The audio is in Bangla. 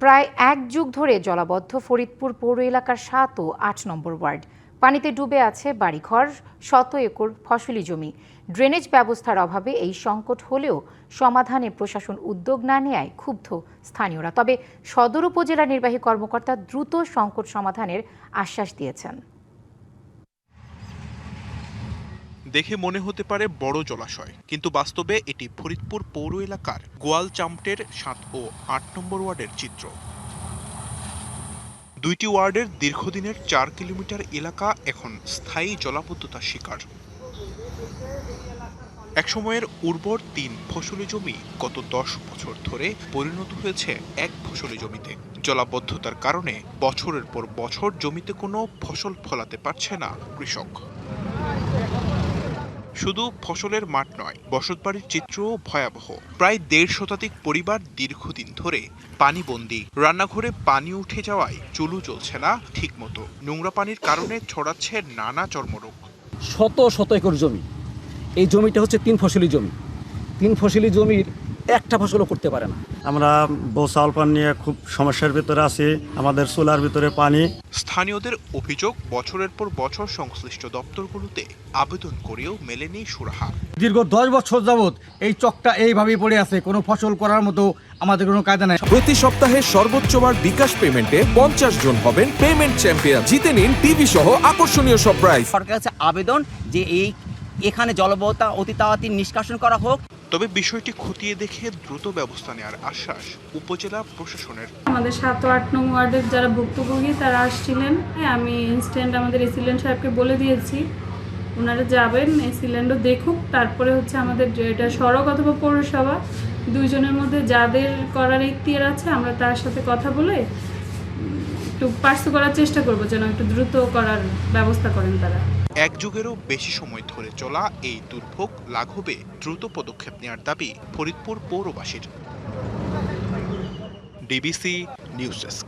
প্রায় এক যুগ ধরে জলাবদ্ধ ফরিদপুর পৌর এলাকার ৭ ও ৮ নম্বর ওয়ার্ড। পানিতে ডুবে আছে বাড়িঘর, শত একর ফসলি জমি। ড্রেনেজ ব্যবস্থার অভাবে এই সংকট হলেও সমাধানে প্রশাসন উদ্যোগ না নেয়ায় ক্ষুব্ধ স্থানীয়রা। তবে সদর উপজেলা নির্বাহী কর্মকর্তা দ্রুত সংকট সমাধানের আশ্বাস দিয়েছেন। দেখে মনে হতে পারে বড় জলাশয়, কিন্তু বাস্তবে এটি ফরিদপুর পৌর এলাকার গোয়ালচামটের ৭ ও ৮ নম্বর ওয়ার্ডের চিত্র। দুইটি ওয়ার্ডের দীর্ঘদিনের ৪ কিলোমিটার এলাকা এখন স্থায়ী জলাবদ্ধতার শিকার। একসময়ের উর্বর ৩ ফসলি জমি গত ১০ বছর ধরে পরিণত হয়েছে এক ফসলি জমিতে। জলাবদ্ধতার কারণে বছরের পর বছর জমিতে কোনো ফসল ফলাতে পারছে না কৃষক। শুধু ফসলের মাঠ নয়, বসতবাড়ির চিত্রও ভয়াবহ। প্রায় ১.৫ শতাধিক পরিবার দীর্ঘদিন ধরে পানিবন্দী। রান্নাঘরে পানি উঠে যাওয়ায় চুলু জ্বলছে না ঠিকমতো। নোংরা পানির কারণে ছড়াচ্ছে নানা চর্মরোগ। শত শত একর জমি, এই জমিটা হচ্ছে ৩ ফসলি জমি। ৩ ফসলি জমির একটা ফসলও করতে পারে না। আমরা বউ চাউল পান নিয়ে খুব সমস্যার ভিতরে আছি। আমাদের চুলার ভিতরে পানি। স্থানীয়দের অভিযোগ, বছরের পর বছর সংশ্লিষ্ট দপ্তরগুলোতে আবেদন করেও মেলেনি সুরাহা। দীর্ঘ ১০ বছর যাবৎ এই চকটা এইভাবেই পড়ে আছে, কোনো ফসল করার মতো আমাদের কোনো কায়দা নাই। প্রতি সপ্তাহে সর্বোচ্চবার বিকাশ পেমেন্টে ৫০ জন হবেন পেমেন্ট চ্যাম্পিয়ন। জিতে নিন টিভি সহ আকর্ষণীয় সব প্রাইজ। সরকারের কাছে আবেদন যে এখানে জলবদ্ধতা অতি তাড়াতাড়ি নিষ্কাশন করা হোক। তবে বিষয়টি খতিয়ে দেখে দ্রুত ব্যবস্থা নেওয়ার আশ্বাস উপজেলা প্রশাসনের। আমাদের ৭ ও ৮ নং ওয়ার্ডের যারা ভুক্তভোগী তারা আসছিলেন। আমি ইনস্ট্যান্ট আমাদের এসিল্যান্ড সাহেবকে বলে দিয়েছি, ওনারা যাবেন, এসিল্যান্ডও দেখুক। তারপরে হচ্ছে আমাদের এটা সড়ক অথবা পৌরসভা দুইজনের মধ্যে যাদের করার ইখতিয়ার আছে, আমরা তার সাথে কথা বলে একটু পার্সু করার চেষ্টা করবো, যেন একটু দ্রুত করার ব্যবস্থা করেন তারা। এক যুগেরও বেশি সময় ধরে চলা এই দুর্ভোগ লাঘবে দ্রুত পদক্ষেপ নেওয়ার দাবি ফরিদপুর পৌরবাসীর। DBC news desk.